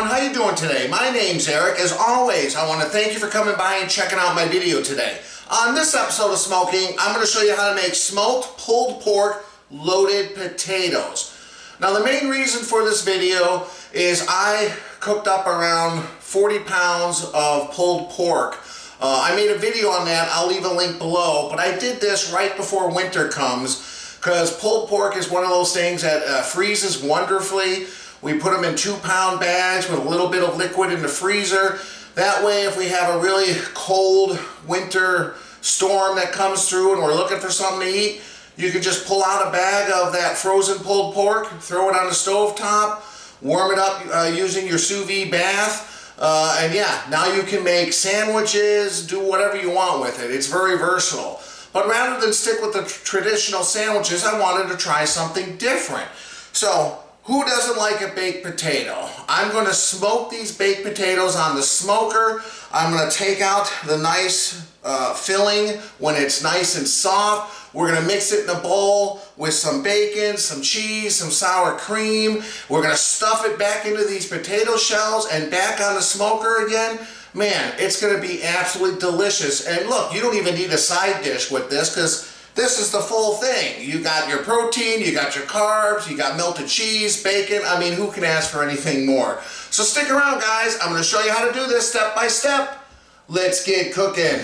everyone, how you doing today? My name's Eric. As always, I want to thank you for coming by and checking out my video today. On this episode of Smo'King, I'm going to show you how to make smoked pulled pork loaded potatoes. Now the main reason for this video is I cooked up around 40 pounds of pulled pork. I made a video on that, I'll leave a link below, but I did this right before winter comes because pulled pork is one of those things that freezes wonderfully. We put them in 2-pound bags with a little bit of liquid in the freezer. That way, if we have a really cold winter storm that comes through and we're looking for something to eat, you can just pull out a bag of that frozen pulled pork, throw it on the stove top, warm it up using your sous vide bath, and yeah, now you can make sandwiches, do whatever you want with it. It's very versatile. But rather than stick with the traditional sandwiches, I wanted to try something different. So, who doesn't like a baked potato? I'm going to smoke these baked potatoes on the smoker. I'm going to take out the nice filling when it's nice and soft. We're going to mix it in a bowl with some bacon, some cheese, some sour cream. We're going to stuff it back into these potato shells and back on the smoker again. Man, it's going to be absolutely delicious. And look, you don't even need a side dish with this because this is the full thing. You got your protein, you got your carbs, you got melted cheese, bacon. I mean, who can ask for anything more? So stick around, guys. I'm going to show you how to do this step by step. Let's get cooking.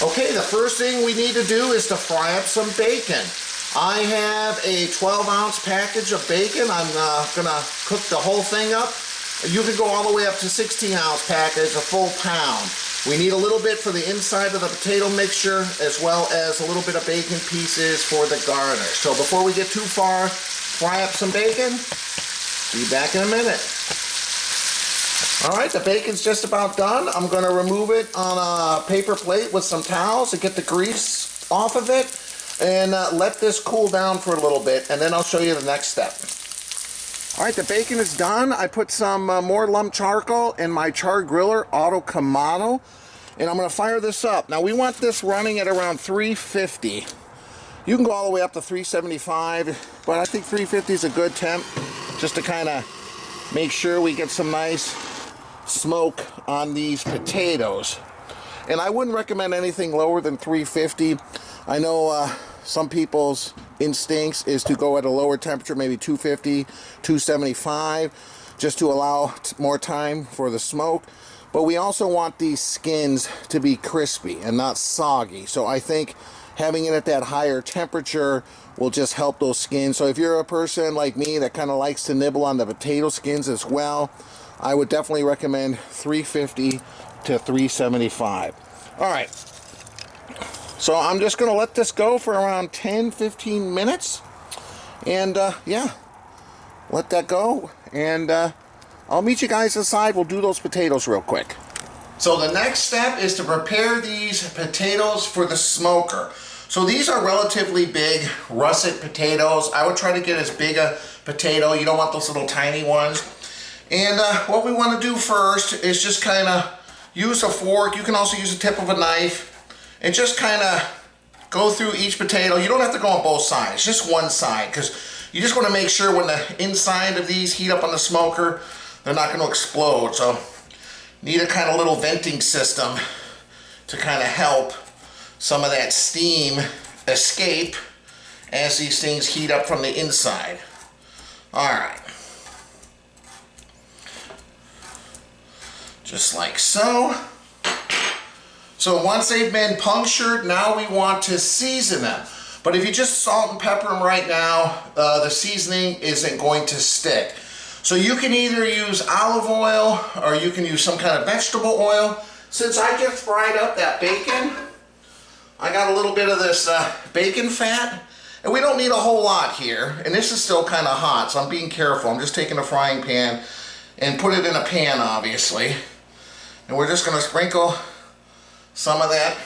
Okay, the first thing we need to do is to fry up some bacon. I have a 12-ounce package of bacon. I'm gonna cook the whole thing up. You can go all the way up to 16-ounce package, a full pound. We need a little bit for the inside of the potato mixture, as well as a little bit of bacon pieces for the garnish. So before we get too far, fry up some bacon. Be back in a minute. All right, the bacon's just about done. I'm gonna remove it on a paper plate with some towels to get the grease off of it. And let this cool down for a little bit, and then I'll show you the next step. All right, the bacon is done. I put some more lump charcoal in my char griller, Auto Kamado, and I'm gonna fire this up. Now we want this running at around 350. You can go all the way up to 375, but I think 350 is a good temp, just to kind of make sure we get some nice smoke on these potatoes. And I wouldn't recommend anything lower than 350. I know some people's instincts is to go at a lower temperature, maybe 250, 275, just to allow more time for the smoke. But we also want these skins to be crispy and not soggy. So I think having it at that higher temperature will just help those skins. So if you're a person like me that kind of likes to nibble on the potato skins as well, I would definitely recommend 350 to 375. All right. So I'm just going to let this go for around 10-15 minutes. And yeah, let that go. And I'll meet you guys inside. We'll do those potatoes real quick. So the next step is to prepare these potatoes for the smoker. So these are relatively big russet potatoes. I would try to get as big a potato. You don't want those little tiny ones. And what we want to do first is just kind of use a fork. You can also use the tip of a knife. And just kind of go through each potato. You don't have to go on both sides, just one side, because you just want to make sure when the inside of these heat up on the smoker, they're not going to explode. So need a kind of little venting system to kind of help some of that steam escape as these things heat up from the inside. All right. Just like so. So once they've been punctured, now we want to season them. But if you just salt and pepper them right now, the seasoning isn't going to stick. So you can either use olive oil or you can use some kind of vegetable oil. Since I just fried up that bacon, I got a little bit of this bacon fat. And we don't need a whole lot here. And this is still kind of hot, so I'm being careful. I'm just taking a frying pan and put it in a pan, obviously. And we're just going to sprinkle some of that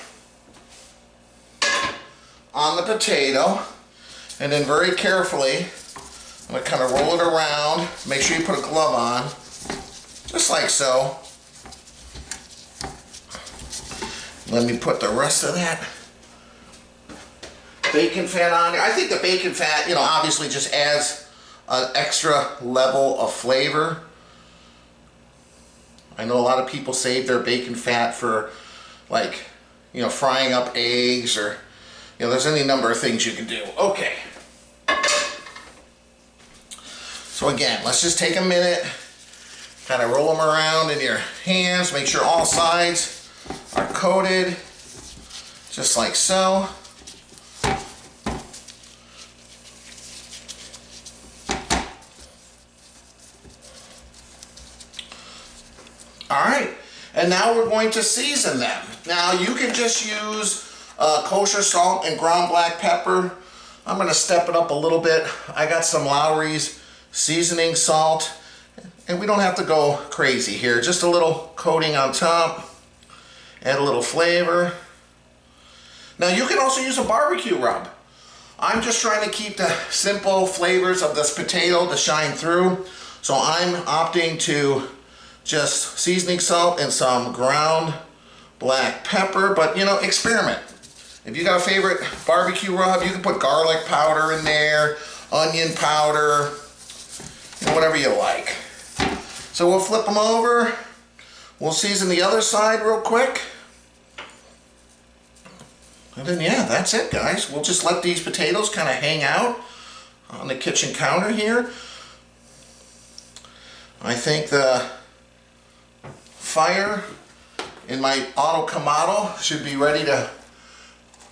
on the potato, and then very carefully I'm going to kind of roll it around. Make sure you put a glove on, just like so. Let me put the rest of that bacon fat on there. I think the bacon fat, you know, obviously just adds an extra level of flavor. I know a lot of people save their bacon fat for, like, you know, frying up eggs, or, you know, there's any number of things you can do. Okay. So again, let's just take a minute, kind of roll them around in your hands, make sure all sides are coated, just like so. Alright, and now we're going to season them. Now you can just use kosher salt and ground black pepper. I'm going to step it up a little bit. I got some Lowry's seasoning salt, and we don't have to go crazy here. Just a little coating on top, add a little flavor. Now you can also use a barbecue rub. I'm just trying to keep the simple flavors of this potato to shine through, so I'm opting to just seasoning salt and some ground black pepper, but you know, experiment. If you got a favorite barbecue rub, you can put garlic powder in there, onion powder, you know, whatever you like. So we'll flip them over. We'll season the other side real quick. And then yeah, that's it, guys. We'll just let these potatoes kind of hang out on the kitchen counter here. I think the fire in my auto Kamado should be ready to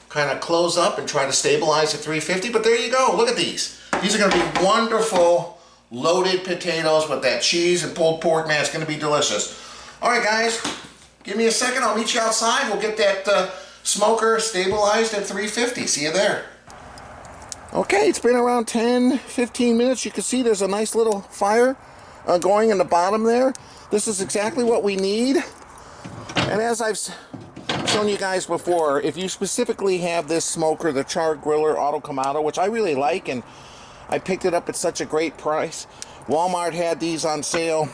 kind of close up and try to stabilize at 350, but there you go. Look at these. These are going to be wonderful loaded potatoes with that cheese and pulled pork. Man, it's going to be delicious. All right, guys, give me a second. I'll meet you outside. We'll get that smoker stabilized at 350. See you there. Okay, it's been around 10-15 minutes. You can see there's a nice little fire going in the bottom there. This is exactly what we need. And as I've shown you guys before, if you specifically have this smoker, the Char Griller Auto Kamado, which I really like, and I picked it up at such a great price. Walmart had these on sale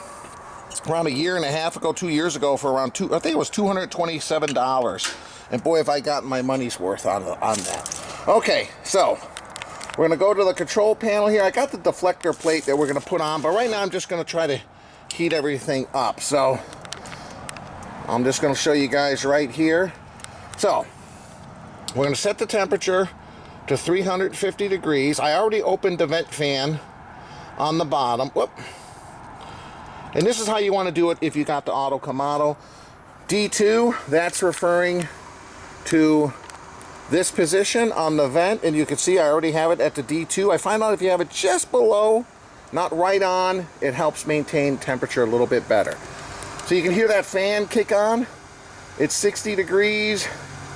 around a year and a half ago, 2 years ago, for around I think it was $227. And boy, have I gotten my money's worth on that. Okay, so we're gonna go to the control panel here. I got the deflector plate that we're gonna put on, but right now I'm just gonna try to heat everything up. So I'm just going to show you guys right here. So we're going to set the temperature to 350 degrees. I already opened the vent fan on the bottom. Whoop. And this is how you want to do it if you got the Auto Kamado. D2, that's referring to this position on the vent, and you can see I already have it at the D2. I find out if you have it just below, not right on, it helps maintain temperature a little bit better. So you can hear that fan kick on. It's 60 degrees,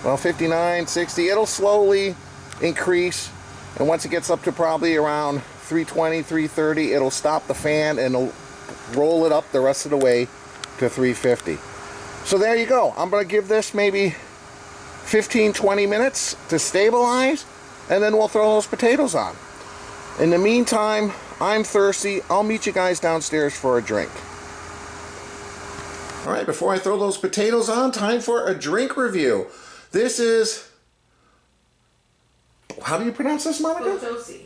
well, 59, 60. It'll slowly increase, and once it gets up to probably around 320, 330, it'll stop the fan and it'll roll it up the rest of the way to 350. So there you go. I'm going to give this maybe 15-20 minutes to stabilize, and then we'll throw those potatoes on. In the meantime, I'm thirsty. I'll meet you guys downstairs for a drink. All right, before I throw those potatoes on, time for a drink review. This is, how do you pronounce this, Monica? Potosi.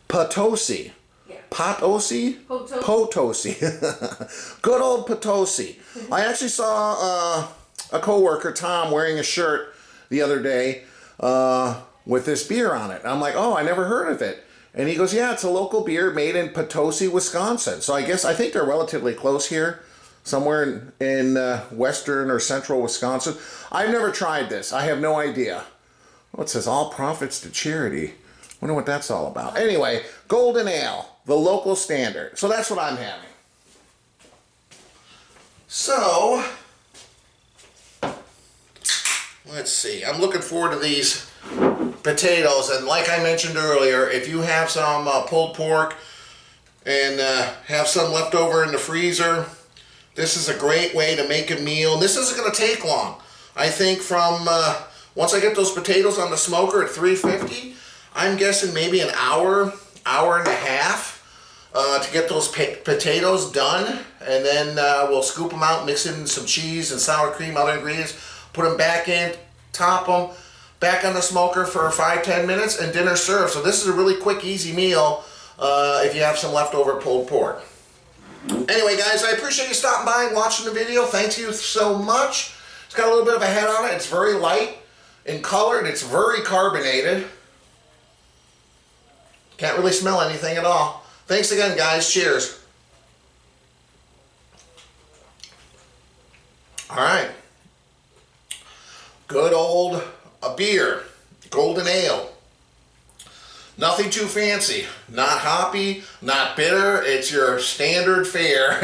Potosi. Yeah. Potosi? Potosi. Potosi. Good old Potosi. I actually saw a coworker, Tom, wearing a shirt the other day with this beer on it. I'm like, oh, I never heard of it. And he goes, yeah, it's a local beer made in Potosi, Wisconsin. So I think they're relatively close here, somewhere in western or central Wisconsin. I've never tried this. I have no idea. Oh, it says all profits to charity. Wonder what that's all about. Anyway, Golden Ale, the local standard. So that's what I'm having. So, let's see. I'm looking forward to these potatoes, and like I mentioned earlier, if you have some pulled pork and have some left over in the freezer, this is a great way to make a meal. This isn't going to take long. I think from once I get those potatoes on the smoker at 350, I'm guessing maybe an hour, hour and a half to get those potatoes done, and then we'll scoop them out, mix in some cheese and sour cream, other ingredients, put them back in, top them, back on the smoker for 5-10 minutes, and dinner served. So this is a really quick, easy meal if you have some leftover pulled pork. Anyway, guys, I appreciate you stopping by and watching the video. Thank you so much. It's got a little bit of a head on it. It's very light in color, and it's very carbonated. Can't really smell anything at all. Thanks again, guys. Cheers. All right. Good old beer. Golden ale. Nothing too fancy. Not hoppy, not bitter. It's your standard fare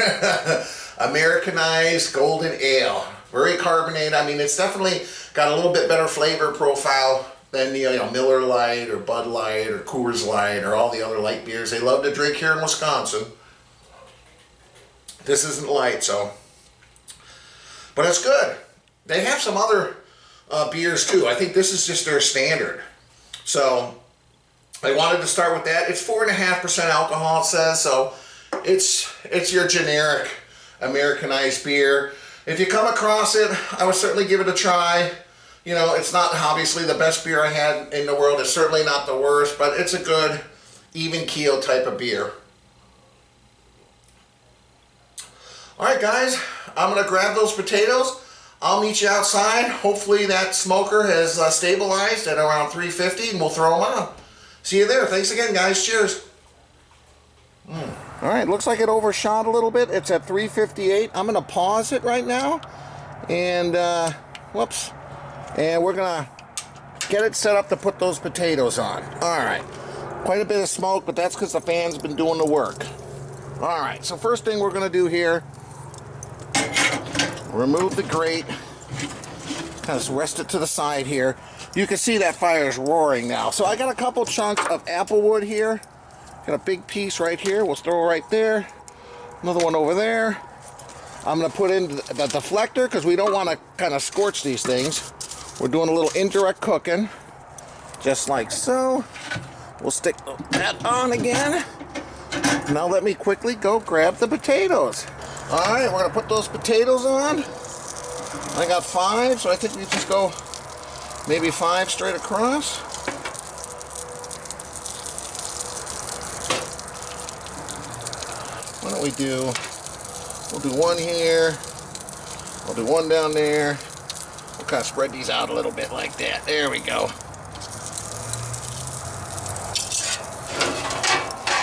Americanized golden ale. Very carbonated. I mean, it's definitely got a little bit better flavor profile than Miller Lite or Bud Light or Coors Light or all the other light beers they love to drink here in Wisconsin. This isn't light, so. But it's good. They have some other beers too. I think this is just their standard. So I wanted to start with that. It's 4.5% alcohol, it says, so it's your generic Americanized beer. If you come across it, I would certainly give it a try. You know, it's not obviously the best beer I had in the world. It's certainly not the worst, but it's a good, even keel type of beer. Alright guys, I'm going to grab those potatoes. I'll meet you outside. Hopefully that smoker has stabilized at around 350 and we'll throw them on. See you there. Thanks again, guys. Cheers. Alright, looks like it overshot a little bit. It's at 358. I'm going to pause it right now. And, whoops. And we're going to get it set up to put those potatoes on. Alright. Quite a bit of smoke, but that's because the fan's been doing the work. Alright, so first thing we're going to do here, remove the grate. Kind of rest it to the side here. You can see that fire is roaring now. So I got a couple chunks of apple wood here. Got a big piece right here. We'll throw it right there. Another one over there. I'm going to put in the deflector because we don't want to kind of scorch these things. We're doing a little indirect cooking. Just like so. We'll stick that on again. Now let me quickly go grab the potatoes. Alright, we're going to put those potatoes on. I got 5, so I think we just go maybe 5 straight across. Why don't we do, we'll do one here, we'll do one down there. We'll kind of spread these out a little bit like that. There we go.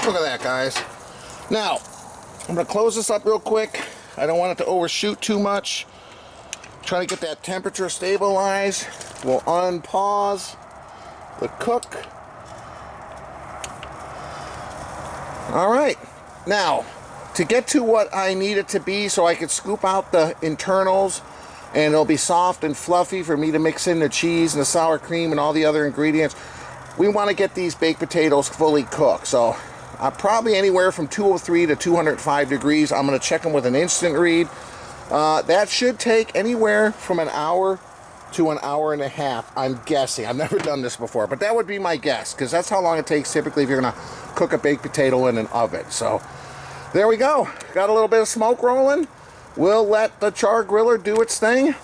Look at that, guys. Now, I'm going to close this up real quick. I don't want it to overshoot too much. Try to get that temperature stabilized. We'll unpause the cook. Alright, now to get to what I need it to be so I can scoop out the internals and it'll be soft and fluffy for me to mix in the cheese and the sour cream and all the other ingredients, we want to get these baked potatoes fully cooked. So probably anywhere from 203 to 205 degrees. I'm going to check them with an instant read. That should take anywhere from an hour to an hour and a half, I'm guessing. I've never done this before, but that would be my guess, because that's how long it takes typically if you're going to cook a baked potato in an oven. So there we go. Got a little bit of smoke rolling. We'll let the char griller do its thing.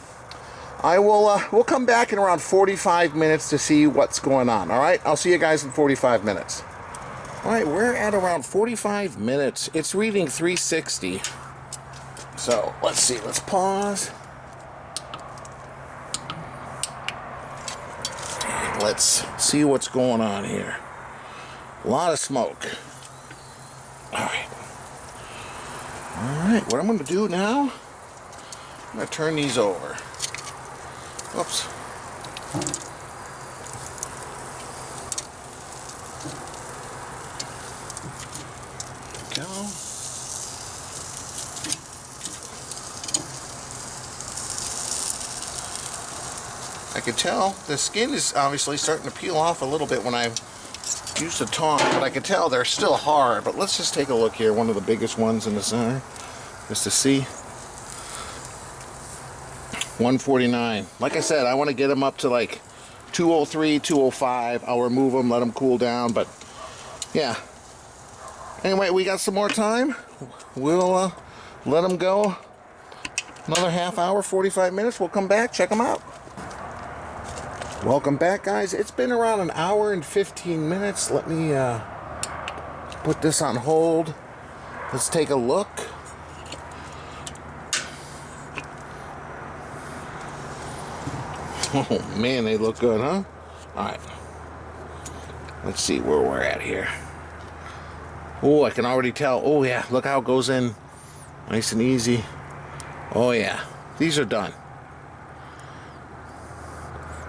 We'll come back in around 45 minutes to see what's going on. All right, I'll see you guys in 45 minutes. All right, we're at around 45 minutes. It's reading 360. So let's see, let's pause. Let's see what's going on here. A lot of smoke. Alright. Alright, what I'm going to do now, I'm going to turn these over. Whoops. There we go. I can tell the skin is obviously starting to peel off a little bit when I use the tongs, but I can tell they're still hard. But let's just take a look here, one of the biggest ones in the center, just to see. 149. Like I said, I want to get them up to like 203, 205. I'll remove them, let them cool down, but yeah. Anyway, we got some more time. We'll let them go another half hour, 45 minutes. We'll come back, check them out. Welcome back, guys. It's been around an hour and 15 minutes. Let me put this on hold. Let's take a look. Oh man, they look good, huh? Alright. Let's see where we're at here. Oh, I can already tell. Oh yeah, look how it goes in nice and easy. Oh yeah, these are done.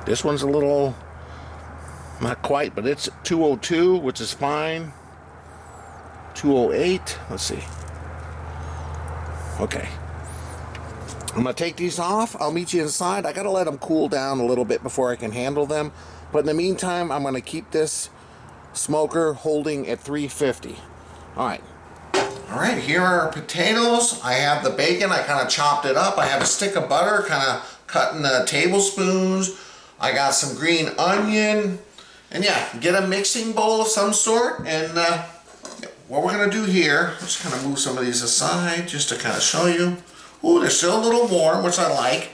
This one's a little, not quite, but it's 202, which is fine. 208, let's see. Okay. I'm gonna take these off. I'll meet you inside. I gotta let them cool down a little bit before I can handle them. But in the meantime, I'm gonna keep this smoker holding at 350. All right, here are our potatoes. I have the bacon. I kind of chopped it up. I have a stick of butter, kind of cut in tablespoons. I got some green onion. And yeah, get a mixing bowl of some sort. And what we're gonna do here, let's kind of move some of these aside just to kind of show you. Ooh, they're still a little warm, which I like.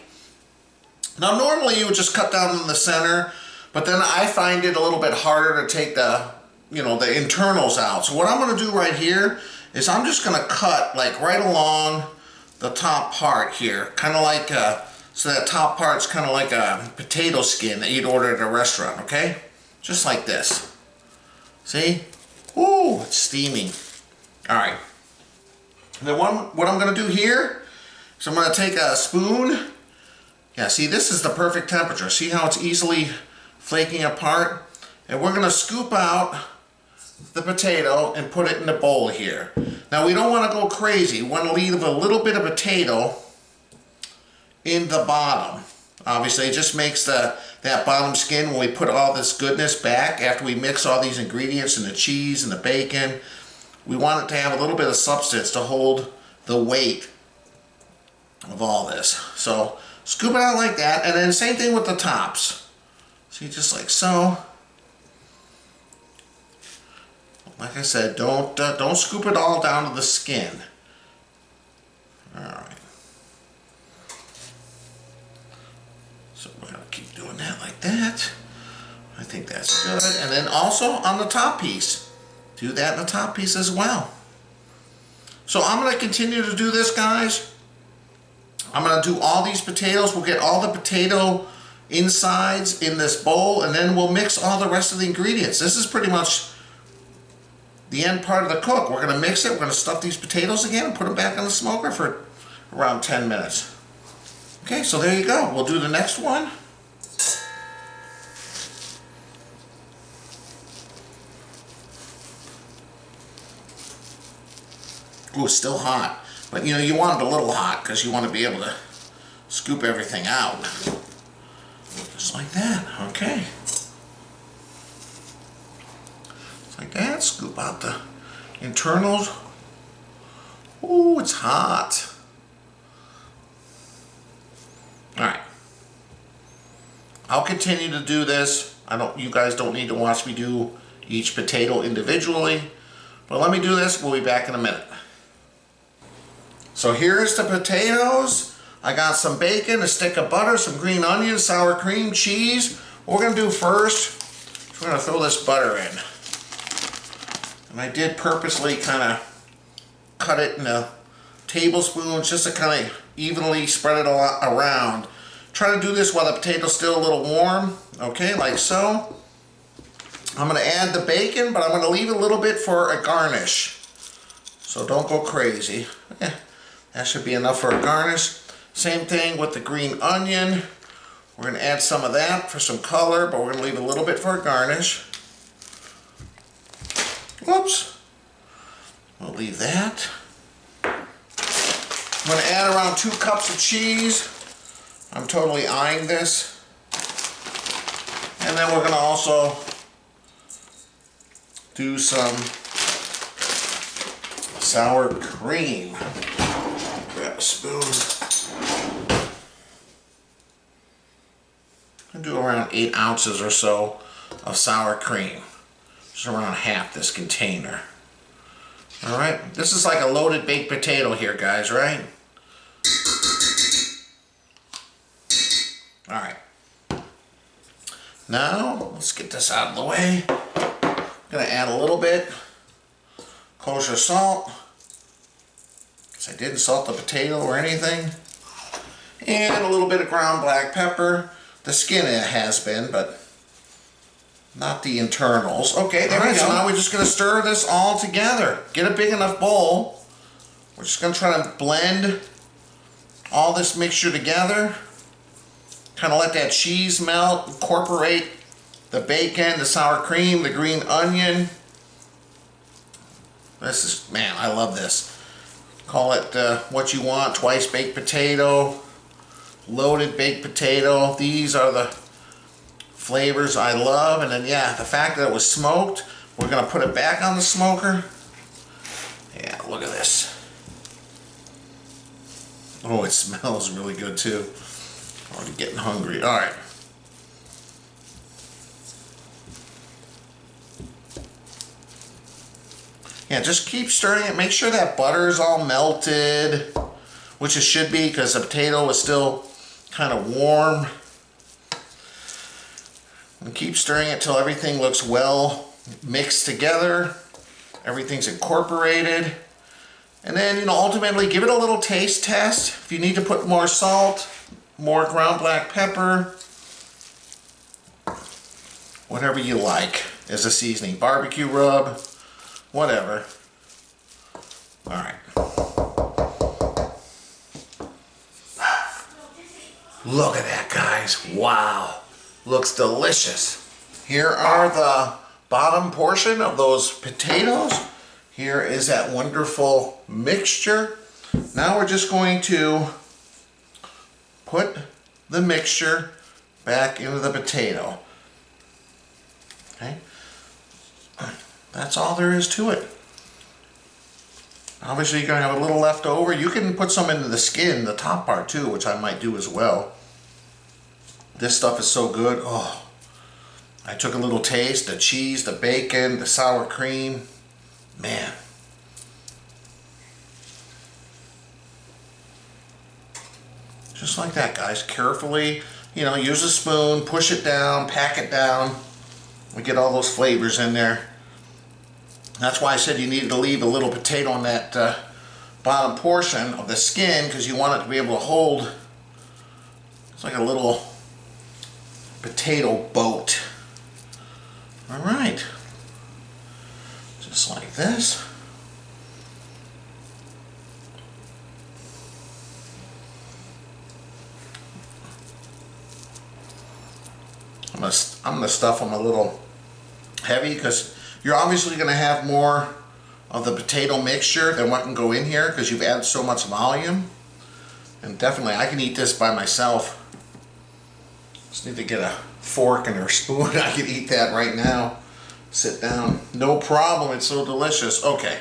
Now normally you would just cut down in the center, but then I find it a little bit harder to take the, the internals out. So what I'm gonna do right here is I'm just gonna cut like right along the top part here, kind of like, so that top part's kind of like a potato skin that you'd order at a restaurant, okay? Just like this. See? Ooh, it's steaming. All right. And then what I'm gonna do here, so I'm going to take a spoon. Yeah, see, this is the perfect temperature. See how it's easily flaking apart? And we're going to scoop out the potato and put it in the bowl here. Now, we don't want to go crazy. We want to leave a little bit of potato in the bottom. Obviously, it just makes that bottom skin when we put all this goodness back after we mix all these ingredients and the cheese and the bacon. We want it to have a little bit of substance to hold the weight of all this. So scoop it out like that, and then same thing with the tops. See, just like so. Like I said, don't scoop it all down to the skin. All right. So we're gonna keep doing that like that. I think that's good. And then also on the top piece, do that in the top piece as well. So I'm gonna continue to do this, guys. I'm going to do all these potatoes. We'll get all the potato insides in this bowl, and then we'll mix all the rest of the ingredients. This is pretty much the end part of the cook. We're going to mix it. We're going to stuff these potatoes again and put them back on the smoker for around 10 minutes. Okay, so there you go. We'll do the next one. Ooh, it's still hot. But you want it a little hot because you want to be able to scoop everything out. Just like that, okay. Just like that, scoop out the internals. Ooh, it's hot. All right. I'll continue to do this. You guys don't need to watch me do each potato individually. But let me do this. We'll be back in a minute. So here's the potatoes. I got some bacon, a stick of butter, some green onions, sour cream, cheese. What we're gonna do first is we're gonna throw this butter in. And I did purposely kind of cut it in tablespoons just to kind of evenly spread it all around. Try to do this while the potato's still a little warm, okay, like so. I'm gonna add the bacon, but I'm gonna leave a little bit for a garnish. So don't go crazy. Yeah. That should be enough for a garnish. Same thing with the green onion. We're going to add some of that for some color, but we're going to leave a little bit for a garnish. Whoops. We'll leave that. I'm going to add around 2 cups of cheese. I'm totally eyeing this. And then we're going to also do some sour cream. Grab a spoon. And do around 8 ounces or so of sour cream. Just around half this container. Alright, this is like a loaded baked potato here, guys, right? Alright. Now, let's get this out of the way. I'm gonna add a little bit kosher salt, because I didn't salt the potato or anything. And a little bit of ground black pepper. The skin it has been, but not the internals. Okay, there we go. So now we're just gonna stir this all together. Get a big enough bowl. We're just gonna try to blend all this mixture together. Kind of let that cheese melt, incorporate the bacon, the sour cream, the green onion. This is, man, I love this. Call it what you want, twice baked potato, loaded baked potato. These are the flavors I love. And then, yeah, the fact that it was smoked, we're gonna put it back on the smoker. Yeah, look at this. Oh, it smells really good too. Already getting hungry. All right. Yeah, just keep stirring it. Make sure that butter is all melted, which it should be because the potato is still kind of warm. And keep stirring it till everything looks well mixed together. Everything's incorporated. And then, you know, ultimately give it a little taste test. If you need to put more salt, more ground black pepper, whatever you like as a seasoning. Barbecue rub, whatever. All right. Look at that, guys. Wow. Looks delicious. Here are the bottom portion of those potatoes. Here is that wonderful mixture. Now we're just going to put the mixture back into the potato. Okay, that's all there is to it. Obviously you're gonna have a little left over. You can put some into the skin, the top part too, which I might do as well. This stuff is so good. Oh, I took a little taste, the cheese, the bacon, the sour cream. Man. Just like that, guys. Carefully, you know, use a spoon, push it down, pack it down. We get all those flavors in there. That's why I said you needed to leave a little potato on that bottom portion of the skin, because you want it to be able to hold. It's like a little potato boat. All right. Just like this. I'm gonna stuff them a little heavy because you're obviously gonna have more of the potato mixture than what can go in here because you've added so much volume. And definitely I can eat this by myself. Just need to get a fork and a spoon. I can eat that right now. Sit down. No problem. It's so delicious. Okay.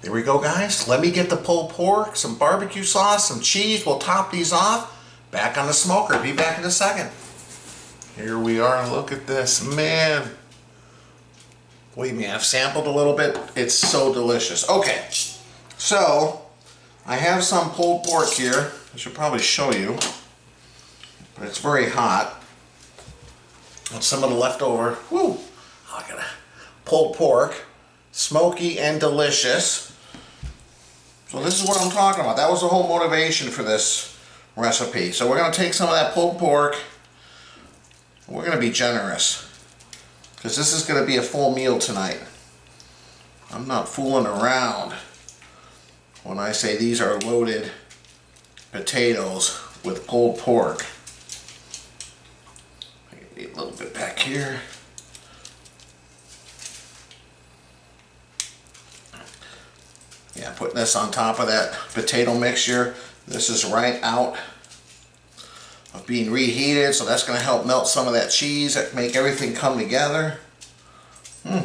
There we go, guys. Let me get the pulled pork, some barbecue sauce, some cheese. We'll top these off. Back on the smoker. Be back in a second. Here we are. Look at this. Man. Believe me, I've sampled a little bit. It's so delicious. Okay. So, I have some pulled pork here. I should probably show you. But it's very hot. And some of the leftover. Woo! Oh, I got a pulled pork. Smoky and delicious. So this is what I'm talking about. That was the whole motivation for this recipe. So we're going to take some of that pulled pork. We're going to be generous, because this is going to be a full meal tonight. I'm not fooling around when I say these are loaded potatoes with pulled pork. I need a little bit back here. Yeah, putting this on top of that potato mixture. This is right out of being reheated, so that's going to help melt some of that cheese, make everything come together. All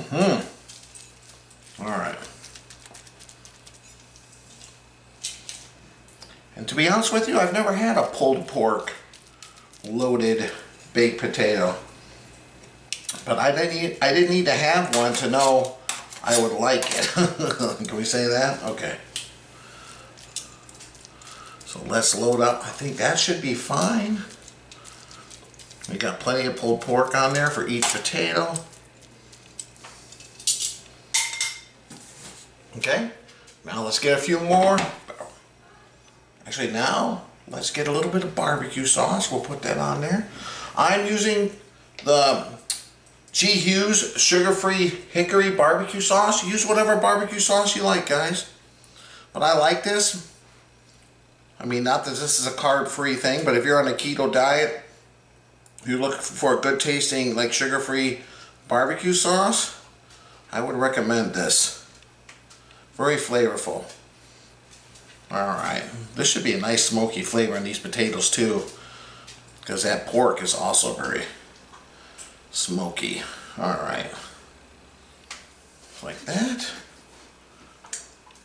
right. And to be honest with you, I've never had a pulled pork loaded baked potato. But I didn't need to have one to know I would like it. Can we say that? Okay. So let's load up. I think that should be fine. We got plenty of pulled pork on there for each potato. Okay, now let's get a few more. Actually, now let's get a little bit of barbecue sauce. We'll put that on there. I'm using the G. Hughes sugar-free hickory barbecue sauce. Use whatever barbecue sauce you like, guys. But I like this. I mean, not that this is a carb-free thing, but if you're on a keto diet, if you look for a good tasting, like sugar-free barbecue sauce, I would recommend this. Very flavorful. Alright, this should be a nice smoky flavor in these potatoes too, because that pork is also very smoky. Alright, like that.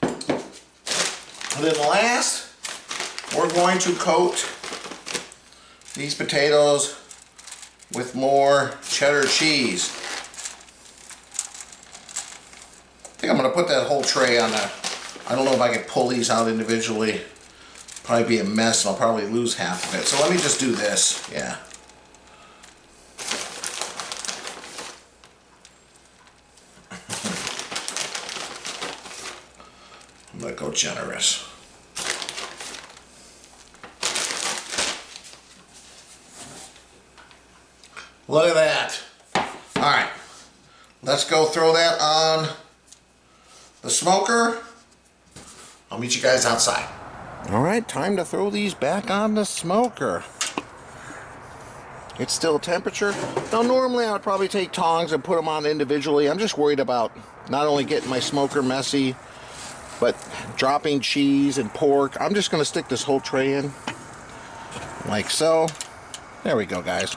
And then last, we're going to coat these potatoes with more cheddar cheese. I think I'm going to put that whole tray on there. I don't know if I can pull these out individually. Probably be a mess and I'll probably lose half of it. So let me just do this. Yeah. I'm going to go generous. Look at that. Alright. Let's go throw that on the smoker. I'll meet you guys outside. Alright, time to throw these back on the smoker. It's still temperature. Now normally I would probably take tongs and put them on individually. I'm just worried about not only getting my smoker messy, but dropping cheese and pork. I'm just going to stick this whole tray in like so. There we go, guys.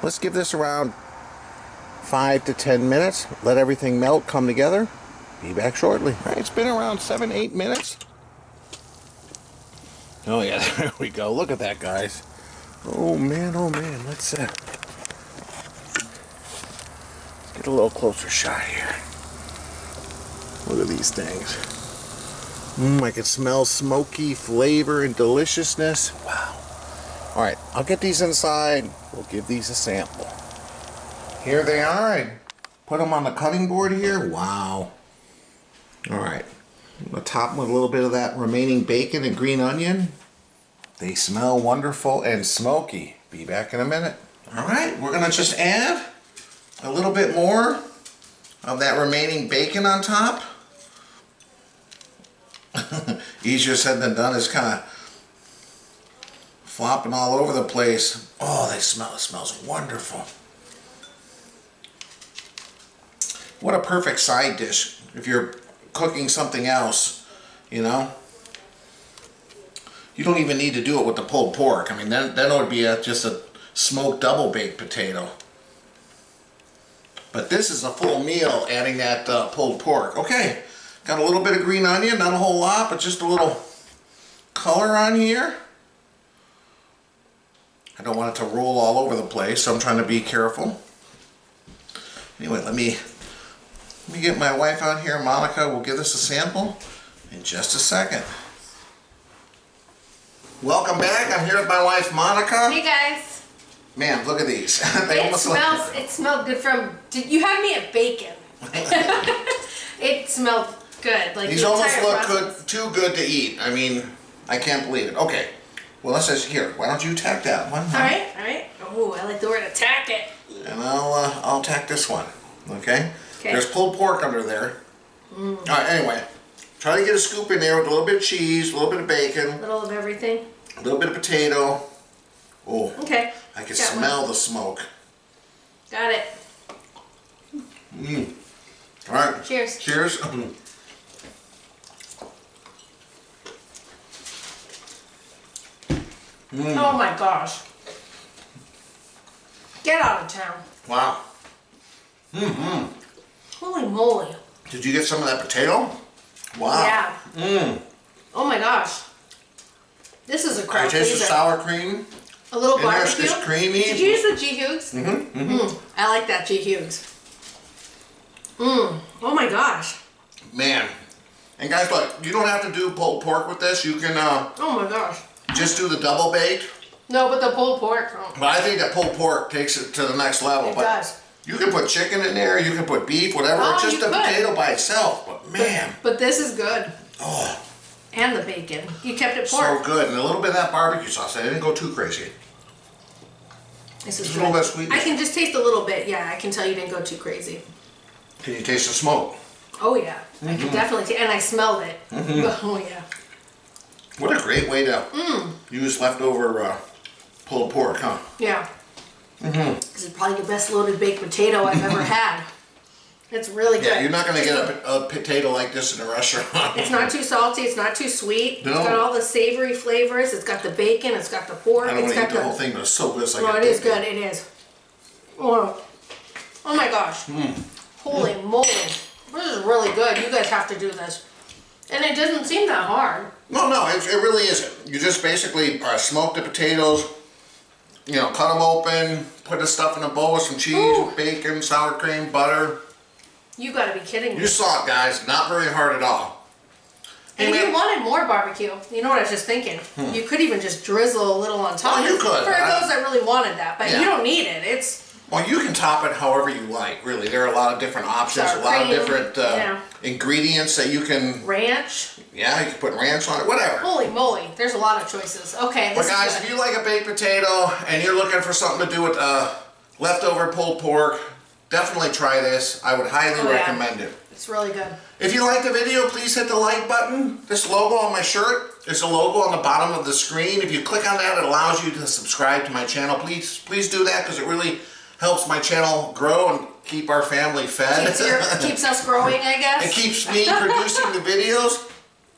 Let's give this around 5 to 10 minutes. Let everything melt, come together. Be back shortly. All right, it's been around 7-8 minutes. Oh yeah, there we go. Look at that, guys. Oh man, let's get a little closer shot here. Look at these things. I can smell smoky flavor and deliciousness. Wow. All right, I'll get these inside. We'll give these a sample. Here they are. I put them on the cutting board here. Wow. All right, I'm going to top them with a little bit of that remaining bacon and green onion. They smell wonderful and smoky. Be back in a minute. All right, we're going to just add a little bit more of that remaining bacon on top. Easier said than done. It's kind of flopping all over the place. Oh, it smells wonderful. What a perfect side dish if you're cooking something else, you know. You don't even need to do it with the pulled pork. I mean, then it would be just a smoked double baked potato. But this is a full meal adding that pulled pork. Okay, got a little bit of green onion, not a whole lot, but just a little color on here. I don't want it to roll all over the place, so I'm trying to be careful. Anyway, let me get my wife out here. Monica will give us a sample in just a second. Welcome back. I'm here with my wife, Monica. Hey guys. Man, look at these. It smelled good from, you had me at bacon. It smelled good. Like these almost look good, too good to eat. I mean, I can't believe it. Okay, well let's just, here, why don't you attack that one? All right. Oh, I like the word attack it. And I'll attack this one, okay? There's pulled pork under there. All right, anyway, try to get a scoop in there with a little bit of cheese, a little bit of bacon. A little of everything. A little bit of potato. Oh, okay. I can smell the smoke. Got it. All right. Cheers. Cheers. Oh my gosh. Get out of town. Wow. Holy moly. Did you get some of that potato? Wow. Yeah. Oh my gosh. This is a crowd I taste the sour cream. A little barbecue. It's creamy. Did you use the G. Hughes? I like that G. Hughes. Oh my gosh. Man, And guys, look, you don't have to do pulled pork with this. You can Oh my gosh. just do the double baked. No, but the pulled pork. Oh. But I think that pulled pork takes it to the next level. It but does. You can put chicken in there, you can put beef, whatever. Oh, It's just you a could. potato by itself. But man, But this is good. oh, And the bacon. You kept it so pork. good. And a little bit of that barbecue sauce. I didn't go too crazy. This is Just a good. little bit of sweetness. I can just taste a little bit. Yeah, I can tell you didn't go too crazy. Can you taste the smoke? Oh yeah, I can definitely and I smelled it. Oh yeah. What a great way to use leftover pulled pork, huh? Yeah. This is probably the best loaded baked potato I've ever had. It's really good. Yeah, you're not going to get a potato like this in a restaurant. It's not too salty. It's not too sweet. No. It's got all the savory flavors. It's got the bacon. It's got the pork. I don't want It's to eat got the whole thing, but it's so good. It's like No, a it is bacon. good. It is. Oh, oh my gosh. Holy moly. This is really good. You guys have to do this. And it doesn't seem that hard. No, it really isn't. You just basically smoke the potatoes, you know, cut them open, put the stuff in a bowl with some cheese, Ooh. bacon, sour cream, butter. You gotta be kidding me. You saw it, guys. Not very hard at all. And Hey, if man. you wanted more barbecue, you know what I was just thinking? You could even just drizzle a little on top. Oh, you could. For those that really wanted that, but Yeah. you don't need it. It's Well, you can top it however you like, really. There are a lot of different options, Sour a lot of cream, different yeah. ingredients that you can, ranch. yeah, you can put ranch on it, whatever. Holy moly, there's a lot of choices. Okay, But this guys, is if good. you like a baked potato and you're looking for something to do with leftover pulled pork, definitely try this. I would highly Oh, yeah. recommend it. It's really good. If you like the video, please hit the like button. This logo on my shirt is a logo on the bottom of the screen. If you click on that, it allows you to subscribe to my channel. Please do that because it really helps my channel grow and keep our family fed. Keeps us growing, I guess. It keeps me producing the videos.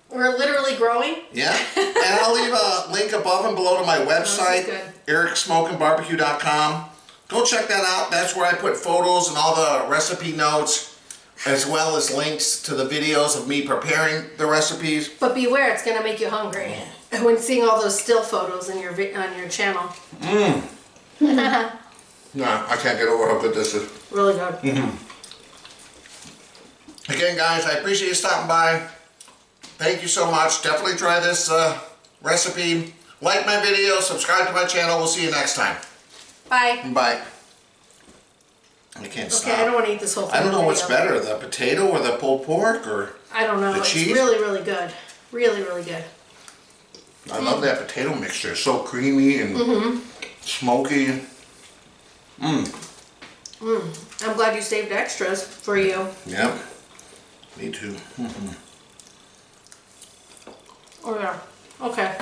We're literally growing. Yeah. And I'll leave a link above and below to my website, good. ericsmokingbbq.com. Go check that out. That's where I put photos and all the recipe notes, as well as links to the videos of me preparing the recipes. But beware, it's gonna make you hungry when seeing all those still photos in your on your channel. Nah, I can't get over how good this is. Really good. Again, guys, I appreciate you stopping by. Thank you so much. Definitely try this recipe. Like my video, subscribe to my channel. We'll see you next time. Bye. Bye. I can't stop. Okay, I don't want to eat this whole thing. I don't know in what's video. better, the potato or the pulled pork, or I don't know. the It's cheese? really, really good. Really, really good. I love that potato mixture. It's so creamy and smoky. I'm glad you saved extras for you. Yep. Me too. Oh yeah. Okay.